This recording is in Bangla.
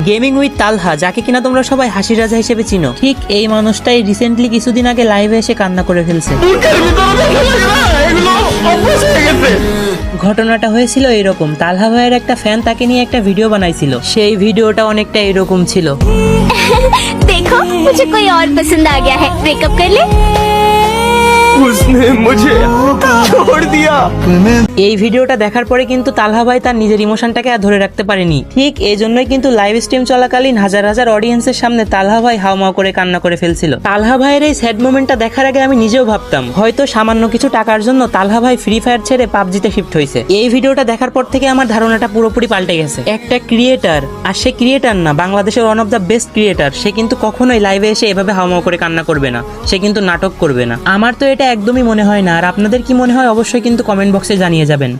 গেমিং উইথ তালহা, যাকে কিনা তোমরা সবাই হাসি রাজা হিসেবে চিনো, ঠিক এই মানুষটাই রিসেন্টলি কিছুদিন আগে লাইভে এসে কান্না করে ফেলছে। ঘটনাটা হয়েছিল এরকম, তালহা ভাইয়ের একটা ফ্যান তাকে নিয়ে একটা ভিডিও বানাইছিল। সেই ভিডিওটা অনেকটা এরকম ছিল। देखो मुझे कोई और पसंद आ गया है, ब्रेकअप कर ले। उसने मुझे छोड़ दिया। এই ভিডিওটা দেখার পরে কিন্তু তালহা ভাই তার নিজের ইমোশনটাকে আর ধরে রাখতে পারেনি। ঠিক এই জন্যই কিন্তু লাইভ স্ট্রিম চলাকালীন হাজার হাজার অডিয়েন্সের সামনে তালহা ভাই হাউমাউ করে কান্না করে ফেলছিল। তালহা ভাইয়ের এই স্যাড মোমেন্টটা দেখার আগে আমি নিজেও ভাবতাম হয়তো সামান্য কিছু টাকার জন্য তালহা ভাই ফ্রি ফায়ার ছেড়ে পাবজিতে শিফট হয়েছে। এই ভিডিওটা দেখার পর থেকে আমার ধারণাটা পুরোপুরি পাল্টে গেছে। একটা ক্রিয়েটার, আর সে ক্রিয়েটার না, বাংলাদেশের one of the best creator, সে কিন্তু কখনোই লাইভে এসে এভাবে হাউমাউ করে কান্না করবে না, সে কিন্তু নাটক করবে না। আমার তো এটা একদমই মনে হয় না। আর আপনাদের কি মনে হয় অবশ্যই কিন্তু কমেন্ট বক্সে জানিয়ে যাবেন।